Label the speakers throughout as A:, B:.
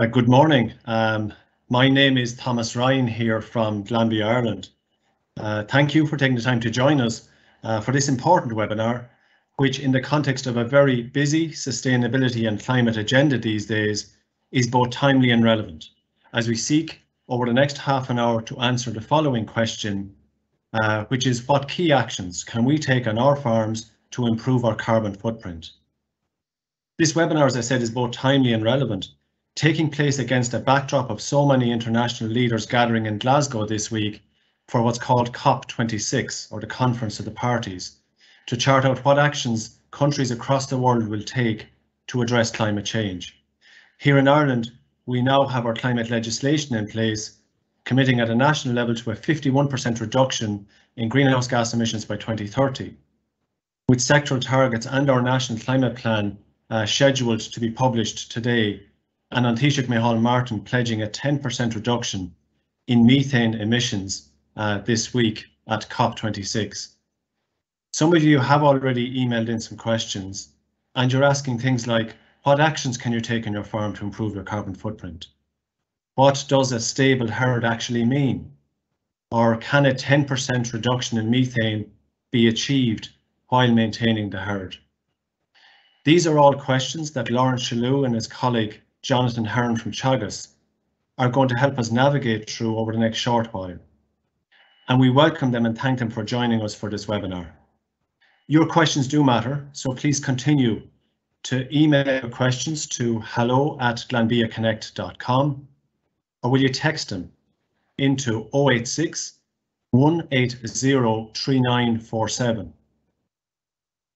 A: Good morning. My name is Thomas Ryan here from Glanbia, Ireland. Thank you for taking the time to join us for this important webinar, which in the context of a very busy sustainability and climate agenda these days is both timely and relevant, as we seek over the next half an hour to answer the following question, which is what key actions can we take on our farms to improve our carbon footprint? This webinar, as I said, is both timely and relevant, taking place against a backdrop of so many international leaders gathering in Glasgow this week for what's called COP26, or the Conference of the Parties, to chart out what actions countries across the world will take to address climate change. Here in Ireland, we now have our climate legislation in place, committing at a national level to a 51% reduction in greenhouse gas emissions by 2030, with sectoral targets and our national climate plan scheduled to be published today, and on Taoiseach Micheál Martin pledging a 10% reduction in methane emissions this week at COP26. Some of you have already emailed in some questions, and you're asking things like, what actions can you take on your farm to improve your carbon footprint? What does a stable herd actually mean? Or can a 10% reduction in methane be achieved while maintaining the herd? These are all questions that Laurence Shalloo and his colleague Jonathan Herron from Teagasc are going to help us navigate through over the next short while. And we welcome them and thank them for joining us for this webinar. Your questions do matter, so please continue to email your questions to hello@glanbiaconnect.com, or will you text them into 086 180 3947.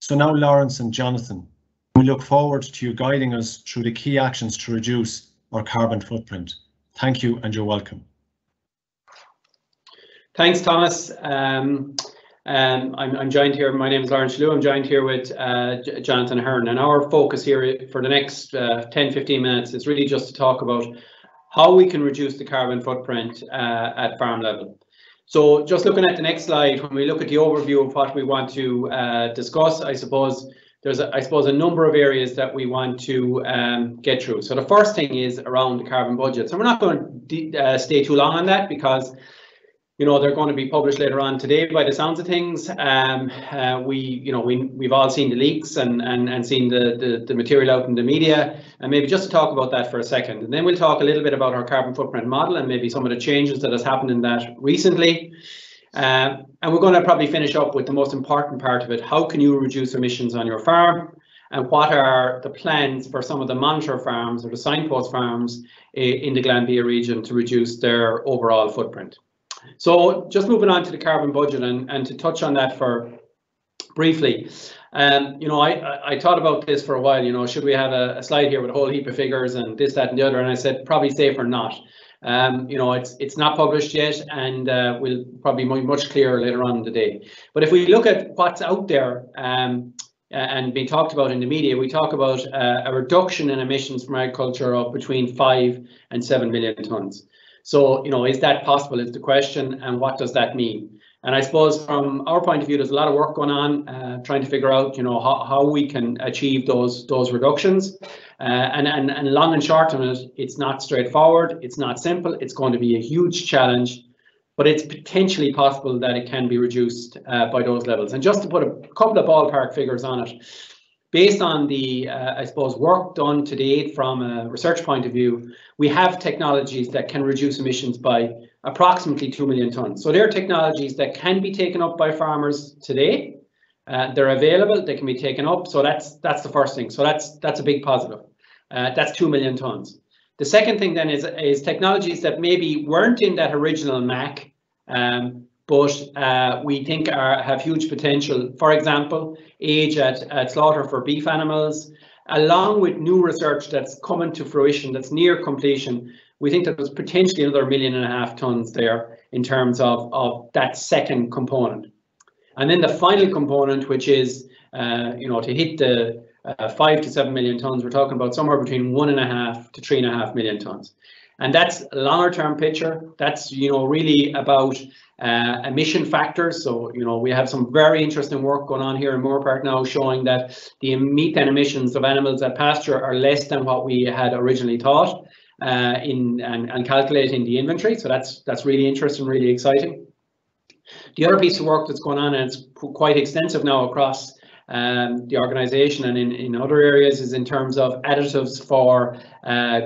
A: So now, Laurence and Jonathan, we look forward to you guiding us through the key actions to reduce our carbon footprint. Thank you, and you're welcome.
B: Thanks, Thomas. I'm joined here. My name is Laurence Shalloo. I'm joined here with Jonathan Herron, and our focus here for the next 10-15 minutes is really just to talk about how we can reduce the carbon footprint at farm level. So just looking at the next slide, when we look at the overview of what we want to discuss, I suppose there's a number of areas that we want to get through. So the first thing is around the carbon budgets, and we're not going to stay too long on that because they're going to be published later on today by the sounds of things. We've all seen the leaks and seen the material out in the media, and maybe just to talk about that for a second, and then we'll talk a little bit about our carbon footprint model and maybe some of the changes that has happened in that recently. And we're going to probably finish up with the most important part of it. How can you reduce emissions on your farm? And what are the plans for some of the monitor farms or the signpost farms in the Glanbia region to reduce their overall footprint? So just moving on to the carbon budget and to touch on that for briefly. I thought about this for a while, should we have a slide here with a whole heap of figures and this, that and the other? And I said, probably safer not. It's not published yet, and will probably be much clearer later on in the day. But if we look at what's out there and being talked about in the media, we talk about a reduction in emissions from agriculture of between 5 and 7 million tonnes. So, is that possible is the question, and what does that mean? And I suppose from our point of view, there's a lot of work going on trying to figure out, how we can achieve those reductions. And long and short on it, it's not straightforward. It's not simple. It's going to be a huge challenge, but it's potentially possible that it can be reduced by those levels. And just to put a couple of ballpark figures on it, based on the, work done to date from a research point of view, we have technologies that can reduce emissions by approximately 2 million tonnes. So they're technologies that can be taken up by farmers today. They're available, they can be taken up. So that's the first thing. So that's a big positive. That's 2 million tonnes. The second thing then is technologies that maybe weren't in that original MAC, but we think have huge potential. For example, age at slaughter for beef animals, along with new research that's coming to fruition, that's near completion. We think that there's potentially another 1.5 million tonnes there in terms of that second component. And then the final component, which is, to hit the 5 to 7 million tonnes, we're talking about somewhere between 1.5 to 3.5 million tonnes. And that's a longer term picture. That's, really about emission factors. So, we have some very interesting work going on here in Moorpark now showing that the methane emissions of animals at pasture are less than what we had originally thought. and calculating the inventory. So that's really interesting, really exciting. The other piece of work that's going on, and it's quite extensive now across the organisation and in other areas, is in terms of additives for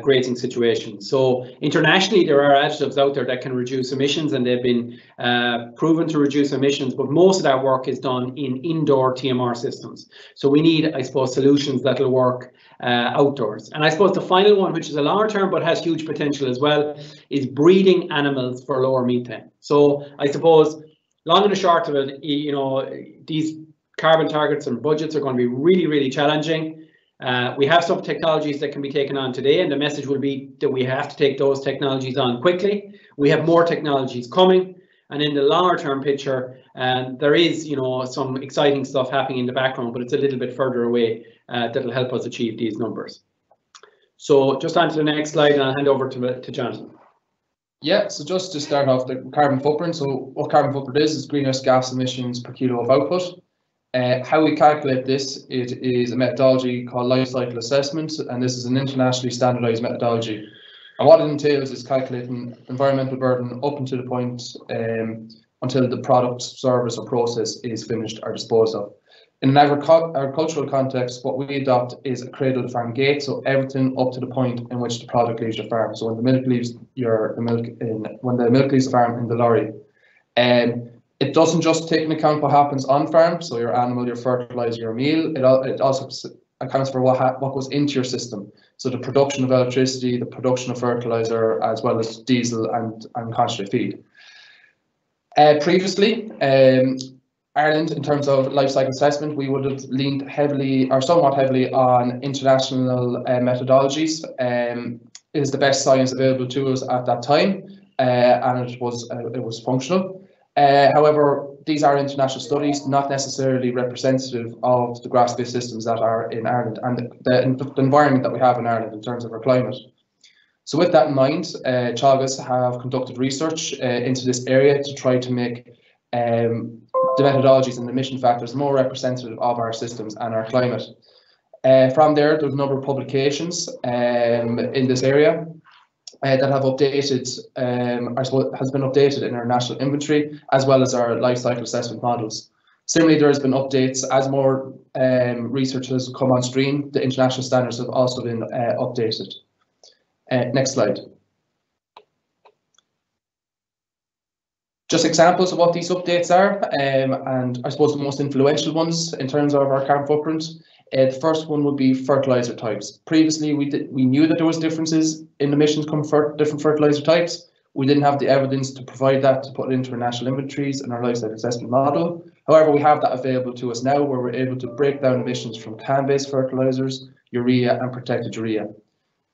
B: grazing situations. So internationally, there are additives out there that can reduce emissions, and they've been proven to reduce emissions, but most of that work is done in indoor TMR systems. So we need, I suppose, solutions that will work outdoors. And I suppose the final one, which is a longer term but has huge potential as well, is breeding animals for lower methane. So I suppose long and the short of it, you know, these carbon targets and budgets are going to be really, really challenging. We have some technologies that can be taken on today, and the message will be that we have to take those technologies on quickly. We have more technologies coming, and in the longer term picture, there is, you know, some exciting stuff happening in the background, but it's a little bit further away that'll help us achieve these numbers. So just on to the next slide, and I'll hand over to Jonathan.
C: Yeah, so just to start off, the carbon footprint. So what carbon footprint is greenhouse gas emissions per kilo of output. How we calculate this, it is a methodology called life cycle assessment, and this is an internationally standardized methodology. And what it entails is calculating environmental burden up until the point until the product, service or process is finished or disposed of. In an agricultural context, what we adopt is a cradle to farm gate, so everything up to the point in which the product leaves your farm. So when the milk leaves when the milk leaves the farm in the lorry. It doesn't just take into account what happens on farm, so your animal, your fertilizer, your meal. It also accounts for what goes into your system. So the production of electricity, the production of fertilizer, as well as diesel and concentrate feed. Previously, Ireland, in terms of life cycle assessment, we would have leaned heavily or somewhat heavily on international methodologies. It is the best science available to us at that time, and it was functional. However, these are international studies, not necessarily representative of the grass-based systems that are in Ireland and the environment that we have in Ireland in terms of our climate. So with that in mind, Teagasc have conducted research into this area to try to make the methodologies and emission factors more representative of our systems and our climate. From there, there's a number of publications in this area that have updated, has been updated in our national inventory, as well as our life cycle assessment models. Similarly, there has been updates as more research has come on stream. The international standards have also been updated. Next slide. Just examples of what these updates are, and I suppose the most influential ones in terms of our carbon footprint. The first one would be fertilizer types. Previously, we knew that there was differences in emissions coming from different fertilizer types. We didn't have the evidence to provide that to put it into our national inventories and our life cycle assessment model. However, we have that available to us now, where we're able to break down emissions from can-based fertilizers, urea, and protected urea.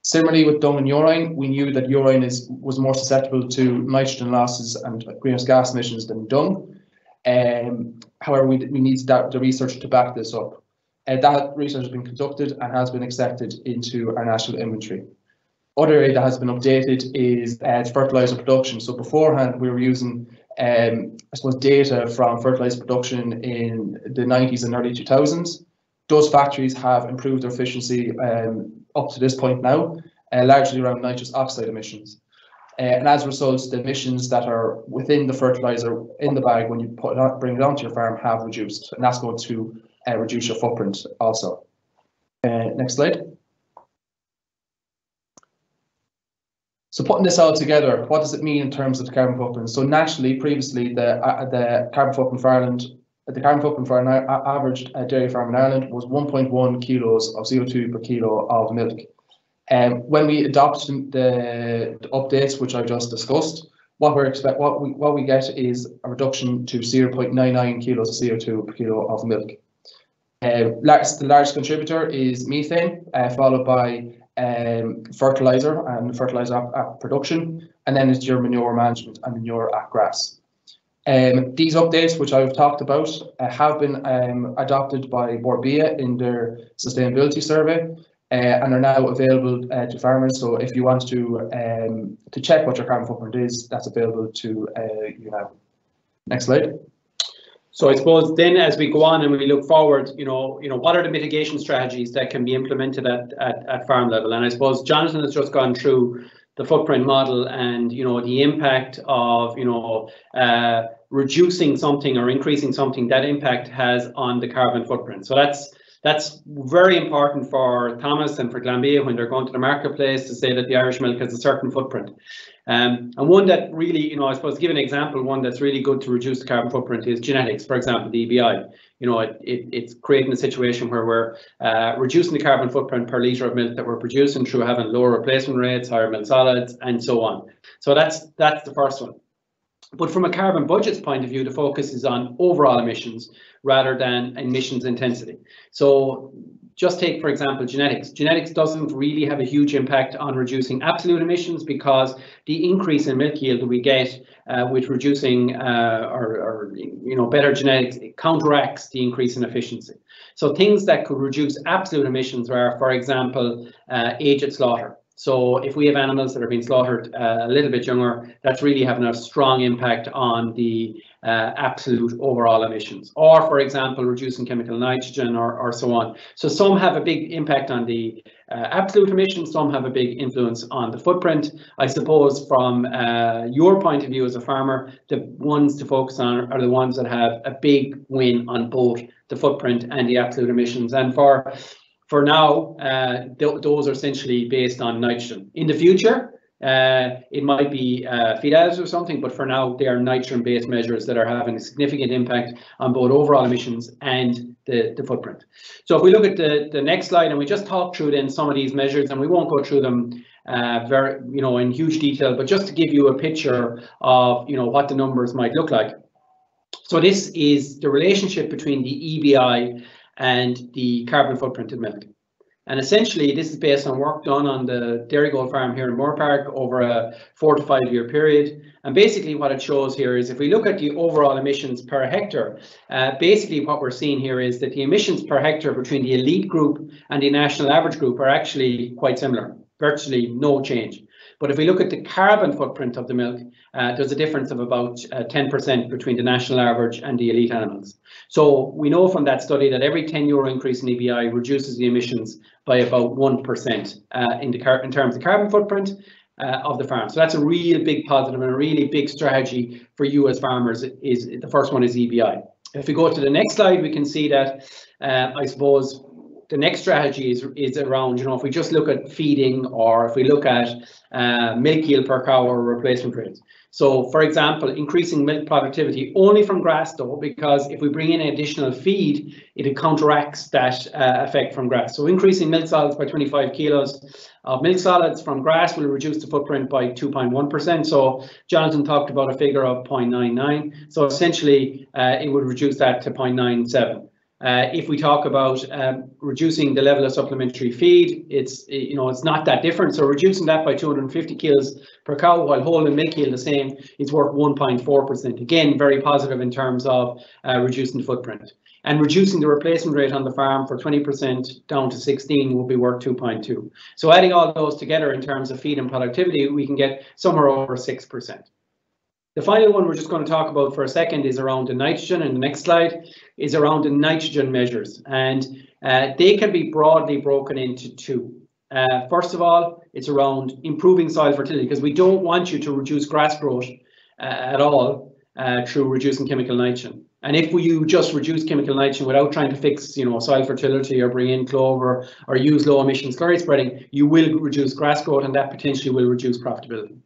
C: Similarly, with dung and urine, we knew that urine was more susceptible to nitrogen losses and greenhouse gas emissions than dung. However, we need the research to back this up. That research has been conducted and has been accepted into our national inventory. Other area that has been updated is fertilizer production. So beforehand, we were using, I suppose, data from fertilizer production in the 90s and early 2000s. Those factories have improved their efficiency up to this point now, largely around nitrous oxide emissions. And as a result, the emissions that are within the fertilizer in the bag when you bring it onto your farm have reduced, and that's going to reduce your footprint also. Next slide. So putting this all together, what does it mean in terms of the carbon footprint? So naturally, previously, the carbon footprint for Ireland, the carbon footprint for an average dairy farm in Ireland was 1.1 kilos of CO2 per kilo of milk. When we adopt the updates, which I just discussed, what we get is a reduction to 0.99 kilos of CO2 per kilo of milk. The largest contributor is methane, followed by fertilizer and fertilizer production, and then it's your manure management and manure at grass. These updates, which I've talked about, have been adopted by Borbia in their sustainability survey and are now available to farmers. So if you want to check what your carbon footprint is, that's available to you now. Next slide.
B: So I suppose then as we go on and we look forward, what are the mitigation strategies that can be implemented at farm level? And I suppose Jonathan has just gone through the footprint model and, the impact of, reducing something or increasing something, that impact has on the carbon footprint. So that's very important for Thomas and for Glanbia when they're going to the marketplace to say that the Irish milk has a certain footprint. And one that really, I suppose, to give an example, one that's really good to reduce the carbon footprint is genetics, for example, the EBI. It's creating a situation where we're reducing the carbon footprint per litre of milk that we're producing through having lower replacement rates, higher milk solids, and so on. So that's the first one. But from a carbon budget's point of view, the focus is on overall emissions rather than emissions intensity. So just take, for example, genetics. Genetics doesn't really have a huge impact on reducing absolute emissions because the increase in milk yield that we get with reducing better genetics counteracts the increase in efficiency. So things that could reduce absolute emissions are, for example, age at slaughter. So if we have animals that are being slaughtered a little bit younger, that's really having a strong impact on the absolute overall emissions. Or, for example, reducing chemical nitrogen or so on. So some have a big impact on the absolute emissions, some have a big influence on the footprint. I suppose from your point of view as a farmer, the ones to focus on are the ones that have a big win on both the footprint and the absolute emissions. And for now, those are essentially based on nitrogen. In the future, it might be feed additives or something, but for now, they are nitrogen-based measures that are having a significant impact on both overall emissions and the footprint. So if we look at the next slide, and we just talk through then some of these measures, and we won't go through them in huge detail, but just to give you a picture of what the numbers might look like. So this is the relationship between the EBI and the carbon footprint of milk. And essentially, this is based on work done on the Dairy Gold farm here in Moore Park over a 4 to 5 year period. And basically what it shows here is if we look at the overall emissions per hectare, basically what we're seeing here is that the emissions per hectare between the elite group and the national average group are actually quite similar, virtually no change. But if we look at the carbon footprint of the milk, there's a difference of about 10% between the national average and the elite animals. So we know from that study that every €10 increase in EBI reduces the emissions by about 1% in terms of carbon footprint of the farm. So that's a real big positive and a really big strategy for you as farmers. The first one is EBI. If we go to the next slide, we can see that I suppose the next strategy is around, if we just look at feeding or if we look at milk yield per cow or replacement rates. So, for example, increasing milk productivity only from grass though, because if we bring in additional feed, it counteracts that effect from grass. So increasing milk solids by 25 kilos of milk solids from grass will reduce the footprint by 2.1%. So Jonathan talked about a figure of 0.99. So essentially, it would reduce that to 0.97. If we talk about reducing the level of supplementary feed, it's not that different. So reducing that by 250 kilos per cow while holding milk yield the same is worth 1.4%. Again, very positive in terms of reducing the footprint. And reducing the replacement rate on the farm for 20% down to 16 will be worth 2.2. So adding all those together in terms of feed and productivity, we can get somewhere over 6%. The final one we're just going to talk about for a second is around the nitrogen, and the next slide is around the nitrogen measures, and they can be broadly broken into two. First of all, it's around improving soil fertility, because we don't want you to reduce grass growth at all through reducing chemical nitrogen. And if you just reduce chemical nitrogen without trying to fix, soil fertility or bring in clover or use low emission slurry spreading, you will reduce grass growth, and that potentially will reduce profitability.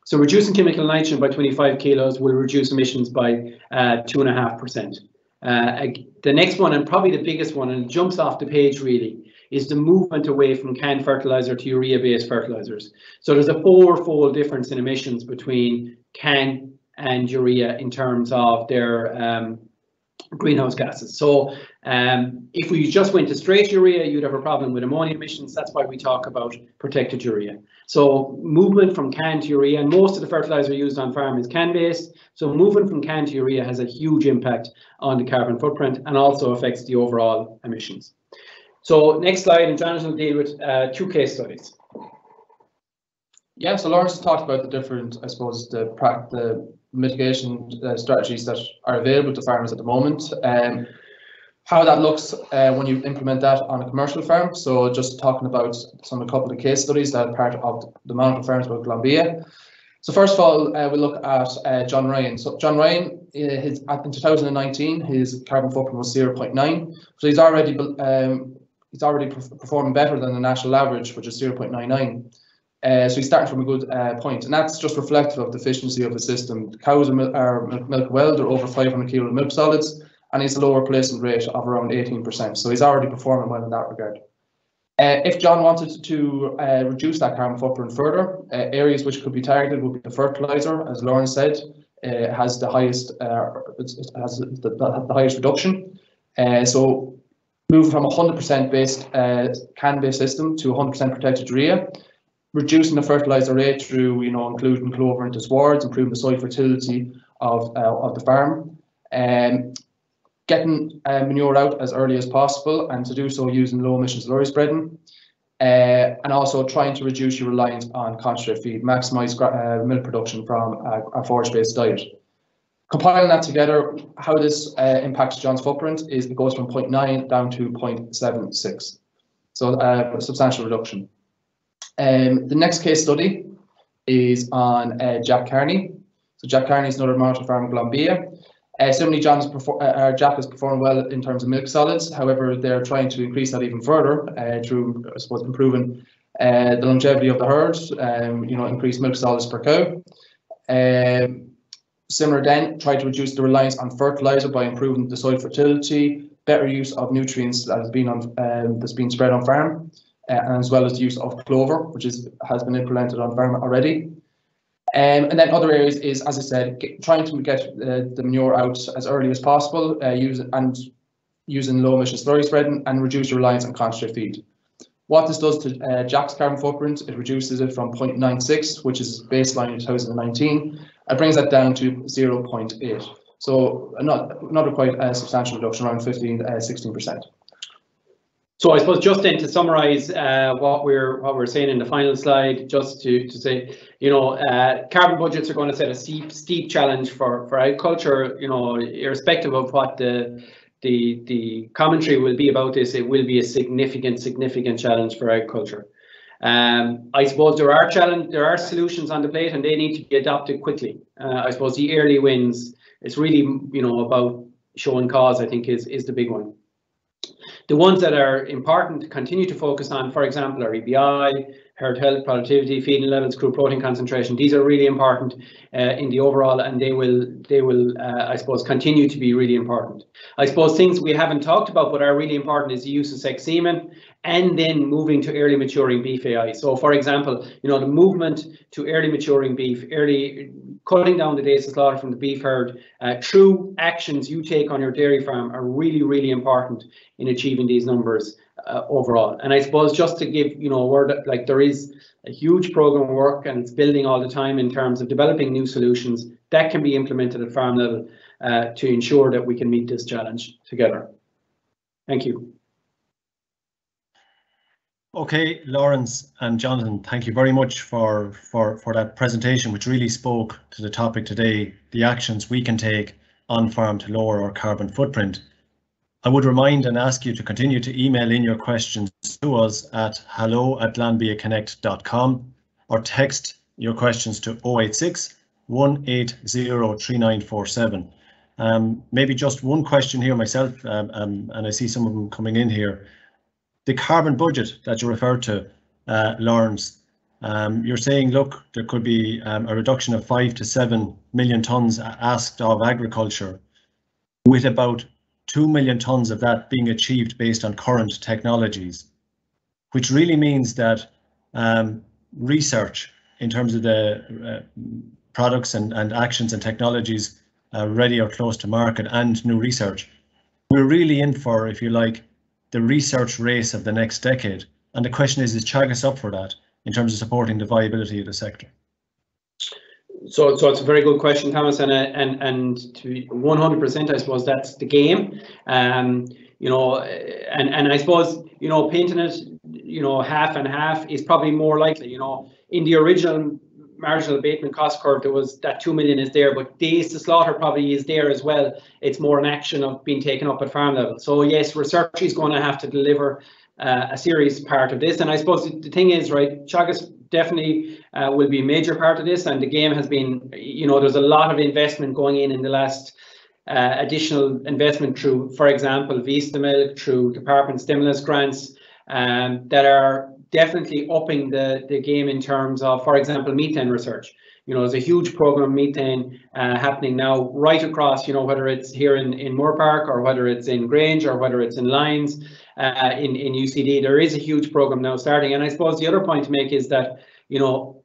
B: So reducing chemical nitrogen by 25 kilos will reduce emissions by 2.5%. The next one, and probably the biggest one, and it jumps off the page really, is the movement away from canned fertilizer to urea-based fertilizers. So there's a 4-fold difference in emissions between can and urea in terms of their greenhouse gases. So if we just went to straight urea, you'd have a problem with ammonia emissions. That's why we talk about protected urea. So movement from can to urea, and most of the fertilizer used on farm is can-based. So moving from can to urea has a huge impact on the carbon footprint and also affects the overall emissions. So next slide, and Jonathan will deal with 2 case studies.
C: Yeah, so Laurence talked about the different, I suppose, the mitigation strategies that are available to farmers at the moment. How that looks when you implement that on a commercial farm. So just talking about a couple of case studies that are part of the Mountain Farms with Glanbia. So first of all, we look at John Ryan. So John Ryan, in 2019, his carbon footprint was 0.9. So he's already performing better than the national average, which is 0.99. So he's starting from a good point, and that's just reflective of the efficiency of the system. The cows are milk well, they're over 500 kilo of milk solids, and it's a lower placement rate of around 18%. So he's already performing well in that regard. If John wanted to reduce that carbon footprint further, areas which could be targeted would be the fertilizer, as Laurence said, has the highest reduction. So moving from 100% based can-based system to 100% protected urea, reducing the fertilizer rate through, including clover into swards, improving the soil fertility of the farm, getting manure out as early as possible, and to do so using low emission slurry spreading, and also trying to reduce your reliance on concentrate feed, maximise milk production from a forage-based diet. Compiling that together, how this impacts John's footprint is it goes from 0.9 down to 0.76, so a substantial reduction. The next case study is on Jack Kearney. So Jack Kearney is another mountain farm in Glanbia. Similarly, Jack has performed well in terms of milk solids. However, they're trying to increase that even further through, I suppose, improving the longevity of the herd. Increase milk solids per cow. Similar then, try to reduce the reliance on fertilizer by improving the soil fertility, better use of nutrients that has been that's been spread on farm, and as well as the use of clover, which has been implemented on farm already. And then other areas is, as I said, trying to get the manure out as early as possible, using low emission slurry spreading, and reduce your reliance on concentrate feed. What this does to Jack's carbon footprint, it reduces it from 0.96, which is baseline in 2019, and brings that down to 0.8. So another quite substantial reduction, around 16%.
B: So I suppose just then to summarise what we're saying in the final slide, just to say, carbon budgets are going to set a steep challenge for agriculture. Irrespective of what the commentary will be about this, it will be a significant challenge for agriculture. I suppose there are solutions on the plate, and they need to be adopted quickly. I suppose the early wins, it's really about showing cause, I think, is the big one. The ones that are important to continue to focus on, for example, are EBI, herd health, productivity, feeding levels, crude protein concentration. These are really important in the overall, and they will I suppose, continue to be really important. I suppose things we haven't talked about but are really important is the use of sex semen, and then moving to early maturing beef AI. So, for example, the movement to early maturing beef, cutting down the days of slaughter from the beef herd, through actions you take on your dairy farm are really important in achieving these numbers overall. And I suppose just to give a word, like there is a huge program of work and it's building all the time in terms of developing new solutions that can be implemented at farm level to ensure that we can meet this challenge together. Thank you.
A: Okay, Laurence and Jonathan, thank you very much for that presentation, which really spoke to the topic today, the actions we can take on farm to lower our carbon footprint. I would remind and ask you to continue to email in your questions to us at hello@glanbiaconnect.com or text your questions to 086 180 3947. Maybe just one question here myself, and I see some of them coming in here. The carbon budget that you referred to, Laurence, you're saying, look, there could be a reduction of 5 to 7 million tonnes asked of agriculture, with about 2 million tonnes of that being achieved based on current technologies, which really means that research in terms of the products and actions and technologies ready or close to market and new research, we're really in for, if you like, the research race of the next decade. And the question is Teagasc up for that in terms of supporting the viability of the sector?
B: So it's a very good question, Thomas, and to 100%, I suppose that's the game. And I suppose, painting it half and half is probably more likely. In the original marginal abatement cost curve, there was that 2 million is there, but days to slaughter probably is there as well. It's more an action of being taken up at farm level. So yes, research is going to have to deliver a serious part of this. And I suppose the thing is, right, Teagasc definitely will be a major part of this. And the game has been, there's a lot of investment going in the last additional investment through, for example, Vista Milk, through department stimulus grants that are definitely upping the game in terms of, for example, methane research. There's a huge program of methane happening now right across, whether it's here in Moore Park or whether it's in Grange or whether it's in Lyons in UCD. There is a huge program now starting. And I suppose the other point to make is that,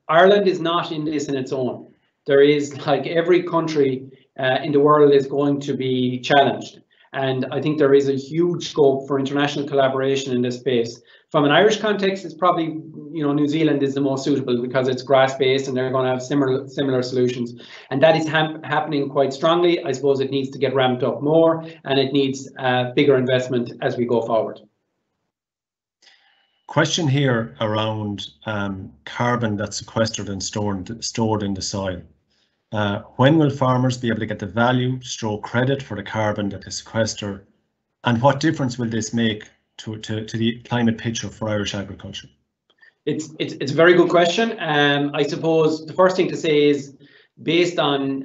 B: Ireland is not in this in its own. There is, like every country in the world is going to be challenged. And I think there is a huge scope for international collaboration in this space. From an Irish context, it's probably, New Zealand is the most suitable because it's grass-based and they're going to have similar solutions. And that is happening quite strongly. I suppose it needs to get ramped up more and it needs bigger investment as we go forward.
A: Question here around carbon that's sequestered and stored in the soil. When will farmers be able to get the value, credit for the carbon that they sequester, and what difference will this make to the climate picture for Irish agriculture? It's
B: a very good question. I suppose the first thing to say is, based on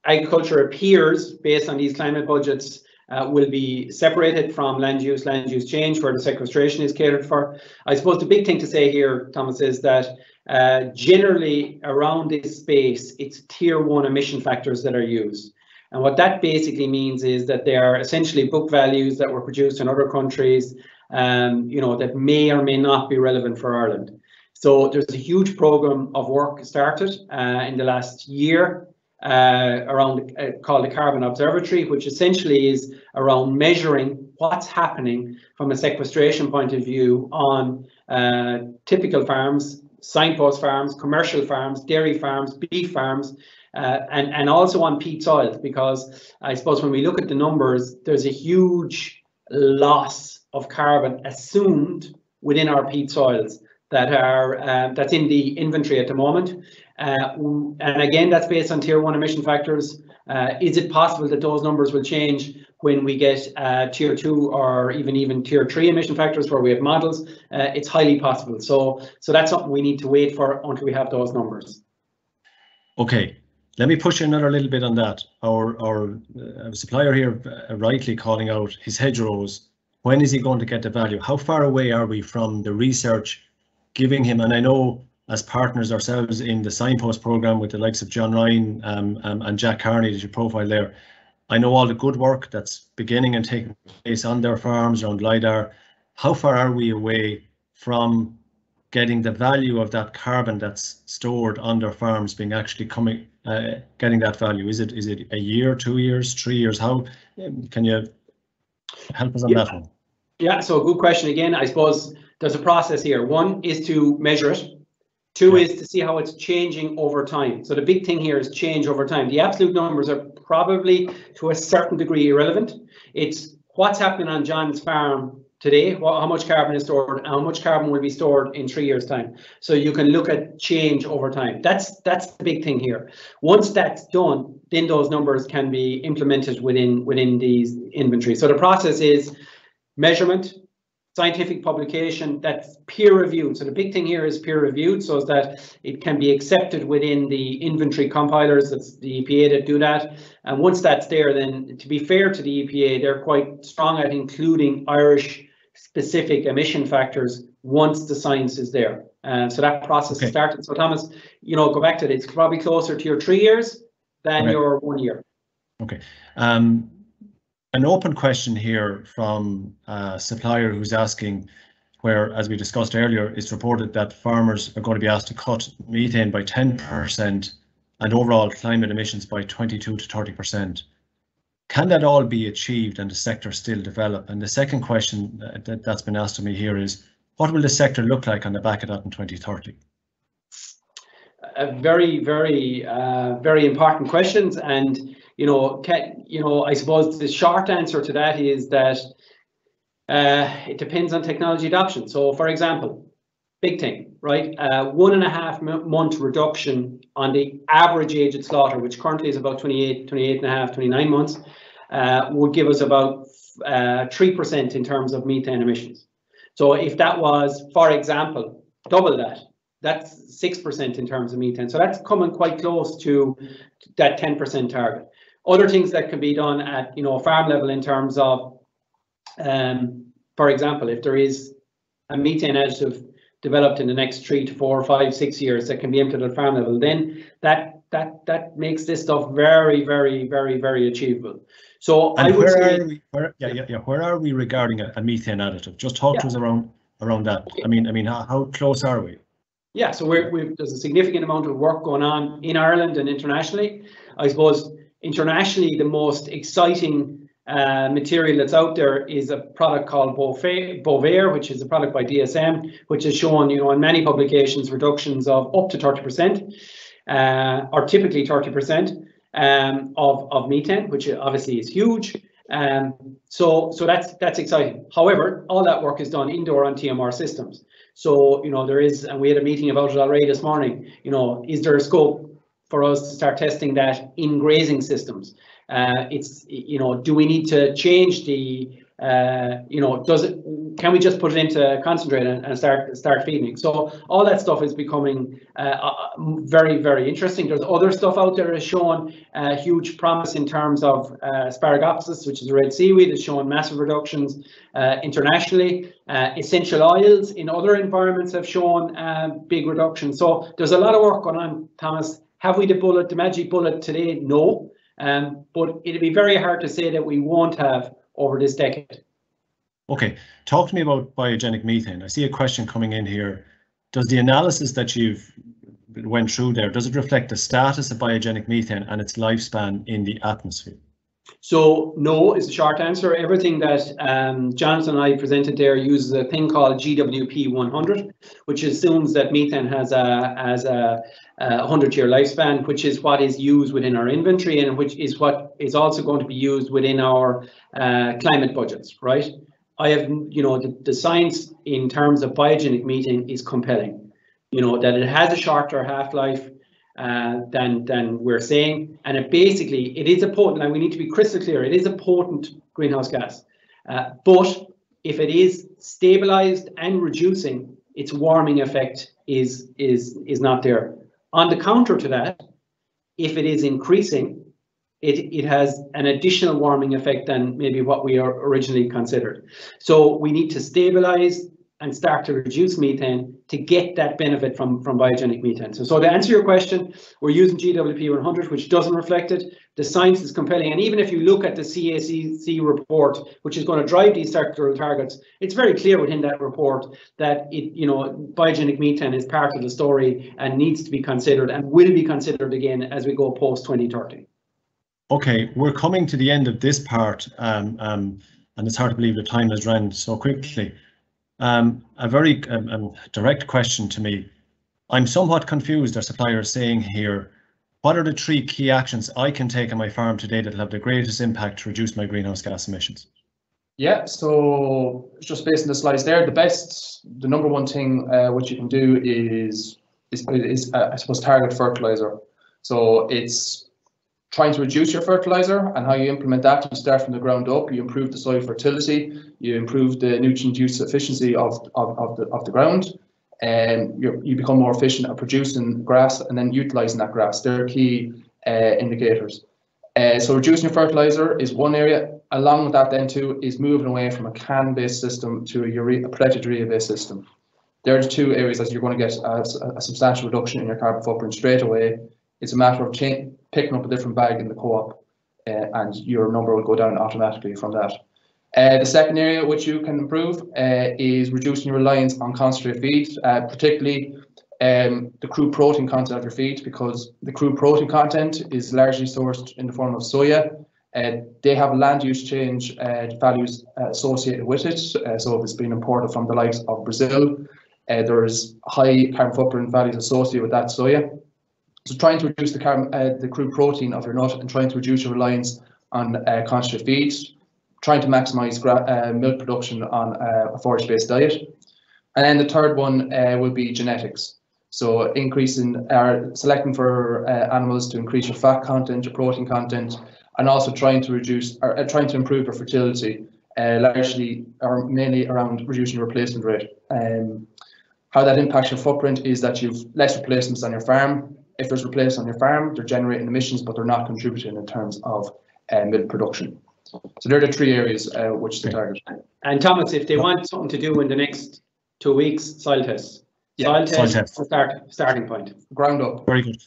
B: agriculture appears, based on these climate budgets, will be separated from land use change, where the sequestration is catered for. I suppose the big thing to say here, Thomas, is that generally around this space, it's tier 1 emission factors that are used. And what that basically means is that they are essentially book values that were produced in other countries, that may or may not be relevant for Ireland. So there's a huge program of work started in the last year around called the Carbon Observatory, which essentially is around measuring what's happening from a sequestration point of view on typical farms, signpost farms, commercial farms, dairy farms, beef farms, and also on peat soils, because I suppose when we look at the numbers, there's a huge loss of carbon assumed within our peat soils that are that's in the inventory at the moment. And again, that's based on tier 1 emission factors. Is it possible that those numbers will change when we get tier 2 or even tier 3 emission factors where we have models? It's highly possible. So that's something we need to wait for until we have those numbers.
A: Okay, let me push another little bit on that. Our supplier here rightly calling out his hedgerows. When is he going to get the value? How far away are we from the research giving him? And I know, as partners ourselves in the Signpost programme with the likes of John Ryan and Jack Kearney that you profile there, I know all the good work that's beginning and taking place on their farms around LIDAR. How far are we away from getting the value of that carbon that's stored on their farms being actually getting that value? Is it a year, 2 years, 3 years? How can you help us on that one?
B: Yeah, so good question again. I suppose there's a process here. One is to measure it. Two is to see how it's changing over time. So the big thing here is change over time. The absolute numbers are probably to a certain degree irrelevant. It's what's happening on John's farm today, how much carbon is stored, and how much carbon will be stored in 3 years' time. So you can look at change over time. That's the big thing here. Once that's done, then those numbers can be implemented within these inventories. So the process is measurement, scientific publication, that's peer reviewed. So the big thing here is peer reviewed, so that it can be accepted within the inventory compilers. That's the EPA that do that. And once that's there, then to be fair to the EPA, they're quite strong at including Irish specific emission factors once the science is there. So that process is started. So Thomas, go back to it. It's probably closer to your 3 years than your 1 year.
A: Okay. An open question here from a supplier who's asking, where, as we discussed earlier, it's reported that farmers are going to be asked to cut methane by 10% and overall climate emissions by 22 to 30%. Can that all be achieved and the sector still develop? And the second question that's been asked of me here is, what will the sector look like on the back of that in 2030?
B: Very, very important questions. And I suppose the short answer to that is that It depends on technology adoption. So, for example, big thing, right? 1.5 month reduction on the average age at slaughter, which currently is about 28.5, 29 months, would give us about 3% in terms of methane emissions. So if that was, for example, double that, that's 6% in terms of methane. So that's coming quite close to that 10% target. Other things that can be done at farm level in terms of, for example, if there is a methane additive developed in the next 3 to 4, 5, 6 years that can be implemented at farm level, then that makes this stuff very, very, very, very achievable. So
A: and
B: I would say,
A: where are we regarding a methane additive? Just talk to us around that. Okay. I mean, how close are we?
B: Yeah, so there's a significant amount of work going on in Ireland and internationally. I suppose internationally, the most exciting material that's out there is a product called Bovaer, which is a product by DSM, which has shown, in many publications, reductions of up to 30%, or typically 30% of methane, which obviously is huge. So that's exciting. However, all that work is done indoor on TMR systems. So, there is, and we had a meeting about it already this morning, is there a scope for us to start testing that in grazing systems? Do we need to change the, can we just put it into concentrate and start feeding? So all that stuff is becoming very, very interesting. There's other stuff out there that's showing huge promise in terms of Asparagopsis, which is a red seaweed, is showing massive reductions internationally. Essential oils in other environments have shown big reductions. So there's a lot of work going on, Thomas. Have we the magic bullet today? No. But it'd be very hard to say that we won't have over this decade.
A: Okay, talk to me about biogenic methane. I see a question coming in here. Does the analysis that you've went through there, does it reflect the status of biogenic methane and its lifespan in the atmosphere? So
B: no is the short answer. Everything that Jonathan and I presented there uses a thing called GWP 100, which assumes that methane has a 100-year lifespan, which is what is used within our inventory and which is what is also going to be used within our climate budgets, right? I have, the science in terms of biogenic methane is compelling, that it has a shorter half-life than we're saying, and it is a potent, and we need to be crystal clear, it is a potent greenhouse gas, but if it is stabilized and reducing, its warming effect is not there. On the counter to that, if it is increasing, it has an additional warming effect than maybe what we are originally considered. So we need to stabilize and start to reduce methane to get that benefit from biogenic methane. So to answer your question, we're using GWP 100, which doesn't reflect it. The science is compelling, and even if you look at the CACC report, which is going to drive these sectoral targets, it's very clear within that report that biogenic methane is part of the story and needs to be considered and will be considered again as we go post 2030.
A: Okay, we're coming to the end of this part, and it's hard to believe the time has run so quickly. A very direct question to me. I'm somewhat confused, our supplier is saying here, what are the 3 key actions I can take on my farm today that will have the greatest impact to reduce my greenhouse gas emissions?
C: Yeah, so just based on the slides there, the number one thing which you can do is I suppose target fertilizer. So it's trying to reduce your fertilizer, and how you implement that, you start from the ground up, you improve the soil fertility, you improve the nutrient use efficiency of the ground, and you become more efficient at producing grass and then utilizing that grass. They're key indicators. So reducing your fertilizer is one area. Along with that then too is moving away from a can-based system to a protected urea-based system. There's 2 areas that you're going to get a substantial reduction in your carbon footprint straight away. It's a matter of picking up a different bag in the co-op, and your number will go down automatically from that. The second area which you can improve is reducing your reliance on concentrate feed, particularly the crude protein content of your feed, because the crude protein content is largely sourced in the form of soya. They have land use change values associated with it. So if it's been imported from the likes of Brazil, there's high carbon footprint values associated with that soya. So trying to reduce the crude protein of your nut and trying to reduce your reliance on concentrate feeds. trying to maximise milk production on a forage-based diet. And then the third one will be genetics. So selecting for animals to increase your fat content, your protein content, and also trying to improve your fertility, largely or mainly around reducing your replacement rate. How that impacts your footprint is that you've less replacements on your farm. If there's replacements on your farm, they're generating emissions, but they're not contributing in terms of milk production. So they're the three areas which they target.
B: And Thomas, if they want something to do in the next 2 weeks, soil tests.
A: Yeah,
B: soil test. Starting point.
C: Ground up.
A: Very good.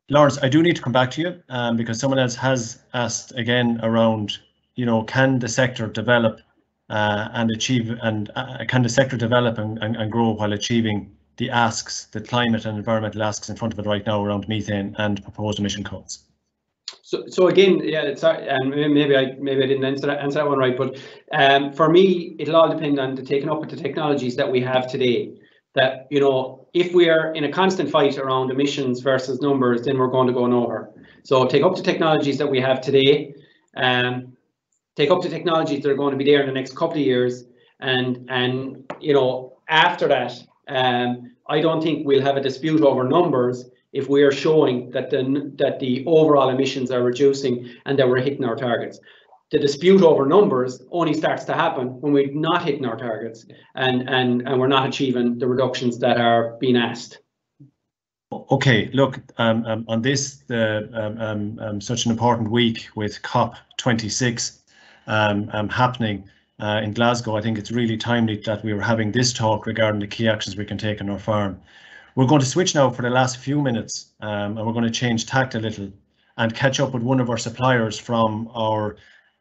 A: Laurence, I do need to come back to you because someone else has asked again around, can the sector develop and achieve, and can the sector develop and grow while achieving the asks, the climate and environmental asks in front of it right now around methane and proposed emission cuts?
B: So again, yeah, sorry, and maybe I didn't answer that one right, but for me, it'll all depend on taking up with the technologies that we have today. That, if we are in a constant fight around emissions versus numbers, then we're going to go nowhere. So take up the technologies that we have today, take up the technologies that are going to be there in the next couple of years, and after that, I don't think we'll have a dispute over numbers if we are showing that the overall emissions are reducing and that we're hitting our targets. The dispute over numbers only starts to happen when we're not hitting our targets and we're not achieving the reductions that are being asked.
A: Okay, look, on this, such an important week with COP26 happening in Glasgow, I think it's really timely that we were having this talk regarding the key actions we can take on our farm. We're going to switch now for the last few minutes, and we're going to change tact a little and catch up with one of our suppliers from our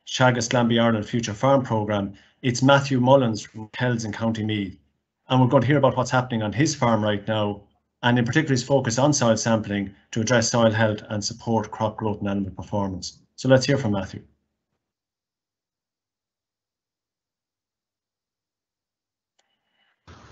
A: Teagasc Glanbia Ireland Future Farm Programme. It's Matthew Mullins from Kells in County Meath. And we're going to hear about what's happening on his farm right now, and in particular his focus on soil sampling to address soil health and support crop growth and animal performance. So let's hear from Matthew.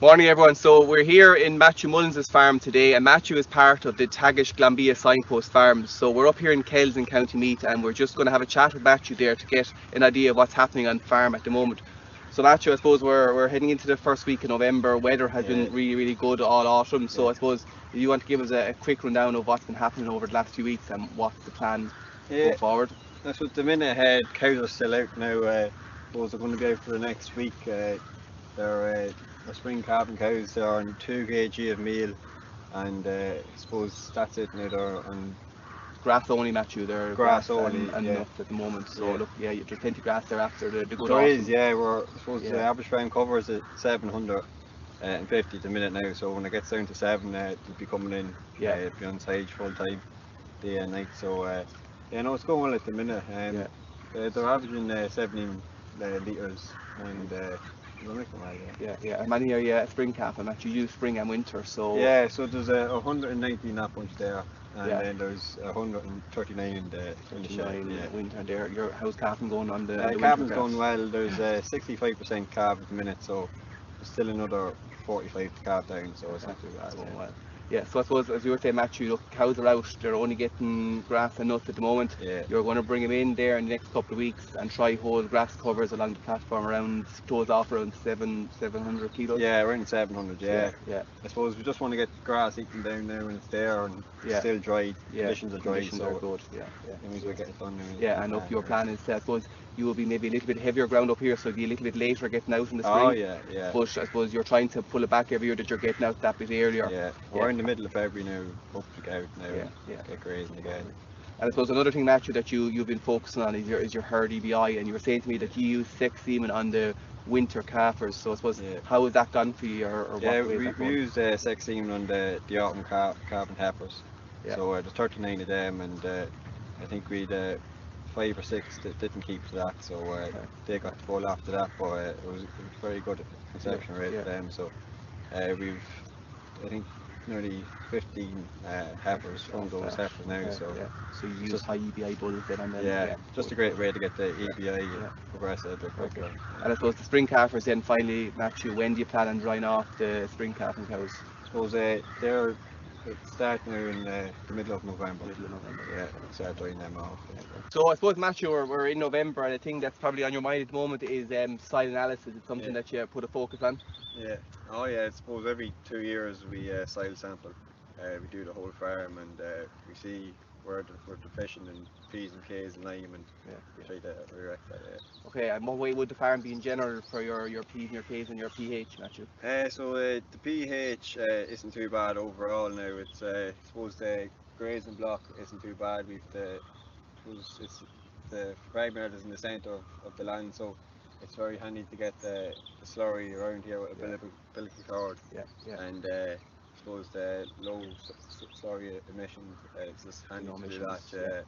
D: Morning everyone, so we're here in Matthew Mullins' farm today, and Matthew is part of the Teagasc Glanbia Signpost Farms. So we're up here in Kells in County Meath, and we're just going to have a chat with Matthew there to get an idea of what's happening on farm at the moment. So Matthew, I suppose we're heading into the first week of November. Weather has been really good all autumn, so I suppose if you want to give us a quick rundown of what's been happening over the last few weeks and what's the plan going forward.
E: That's what the minute ahead. Cows are still out now. Those are going to be out for the next week. They're spring calving cows. They're on 2 kg of meal, and I suppose that's it now. They're on
D: grass only, Matthew. They're
E: grass only
D: and enough at the moment. So look, there's plenty of grass there after the good autumn.
E: There is, I suppose the average farm cover is at 750 at the minute now. So when it gets down to 7, they'll be coming in. It'll be on stage full time, day and night. So no, it's going well at the minute. They're averaging 17 litres, and
D: and many are a spring calf, and actually use spring and winter. So
E: so there's 119 that bunch there, and then there's 139 in the
D: winter there. How's calving going on the
E: calving's going well. There's 65% calf at the minute, so there's still another 45 to calf down, so it's not too bad.
D: Well. Yeah, so I suppose, as you were saying, Matthew, look, cows are out, they're only getting grass and nuts at the moment. You're going to bring them in there in the next couple of weeks and try hold grass covers along the platform around, toes off around 700 kilos.
E: Yeah, around 700, yeah. I suppose we just want to get grass eaten down now when it's there and still dry, conditions are dry,
D: conditions are good.
E: It means we get it done now.
D: And if your plan is, I suppose, you will be maybe a little bit heavier ground up here, so you'll be a little bit later getting out in the spring. But I suppose you're trying to pull it back every year that you're getting out that bit earlier.
E: We're in the middle of February now, hope to get out now get grazing again.
D: And I suppose another thing, Matthew, that you've been focusing on is your herd EBI, and you were saying to me that you use sex semen on the winter calvers. So I suppose how has that gone for you, or
E: we use sex semen on the autumn calving heifers. So there's 39 of them, and I think we'd 5 or 6 that didn't keep to that, so they got full after that, but it was very good conception rate for them. So we've, I think, nearly 15 heifers from those heifers now. So
D: you use high EBI bulls then on them.
E: Just a great way to get the EBI progress out there quicker.
D: And I suppose the spring calvers then finally, Matthew, when do you plan on drying off the spring calving cows?
E: I suppose they're It's starting now in the middle of November.
D: Yeah.
E: Start drying them off.
D: So I suppose, Matthew, we're in November, and the thing that's probably on your mind at the moment is soil analysis. It's something that you put a focus on.
E: Yeah. Oh yeah. I suppose every 2 years we soil sample. We do the whole farm, and we see where we're deficient in P's and K's and lime, and we try to correct that. Yeah.
D: Okay, and what way would the farm be in general for your P's and your K's and your pH, Matthew?
E: So the pH isn't too bad overall now. It's I suppose the grazing block isn't too bad. It's the farmyard is in the centre of the land, so it's very handy to get the slurry around here with a umbilical cord. And I suppose the low slurry emissions, it's just handy to do that.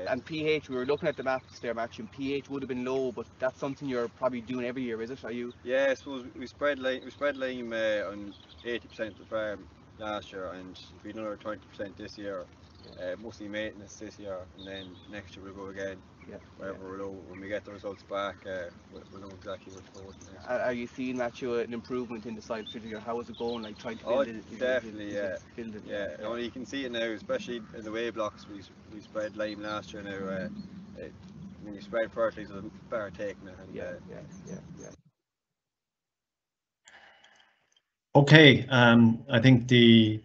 D: And pH, we were looking at the maps there, Matthew. PH would have been low, but that's something you're probably doing every year, is it? Are you?
E: Yeah, I suppose we spread lime on 80% of the farm last year, and we another 20% this year. Mostly maintenance this year, and then next year we'll go again. Wherever we're low, when we get the results back, we'll know exactly what to go with next.
D: Are you seeing, Matthew, an improvement in the soil fitting, or how is it going? Like trying to build it?
E: Definitely, yeah. You can see it now, especially in the way blocks. We spread lime last year now. When you spread fertilizer, it's better taking it. And,
A: Okay, I think the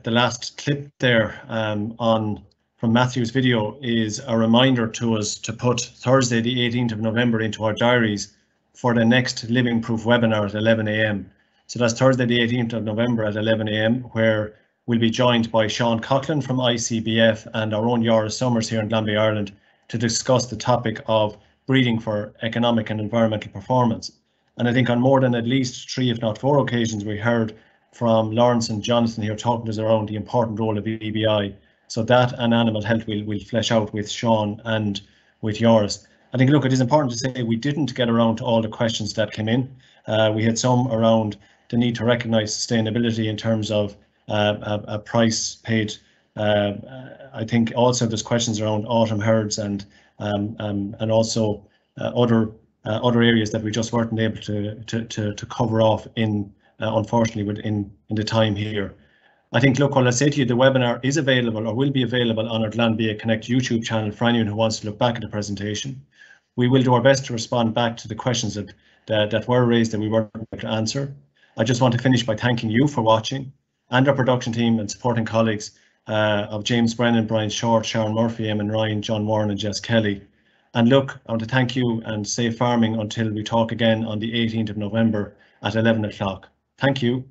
A: last clip there from Matthew's video is a reminder to us to put Thursday the 18th of November into our diaries for the next Living Proof webinar at 11 a.m. So that's Thursday the 18th of November at 11 a.m. where we'll be joined by Sean Coughlin from ICBF and our own Yara Summers here in Glanbia, Ireland, to discuss the topic of breeding for economic and environmental performance. And I think on more than at least 3, if not 4 occasions, we heard from Laurence and Jonathan here talking to us around the important role of EBI. So that and animal health we'll flesh out with Sean and with yours. I think, look, it is important to say we didn't get around to all the questions that came in. We had some around the need to recognise sustainability in terms of a price paid. I think also there's questions around autumn herds and also other areas that we just weren't able to cover off in unfortunately within the time here. I think, look, what I'll say to you, the webinar is available or will be available on our Glanbia Connect YouTube channel for anyone who wants to look back at the presentation. We will do our best to respond back to the questions that were raised that we weren't able to answer. I just want to finish by thanking you for watching, and our production team and supporting colleagues of James Brennan, Brian Short, Sharon Murphy, Eamon Ryan, John Warren and Jess Kelly. And look, I want to thank you and safe farming until we talk again on the 18th of November at 11 o'clock. Thank you.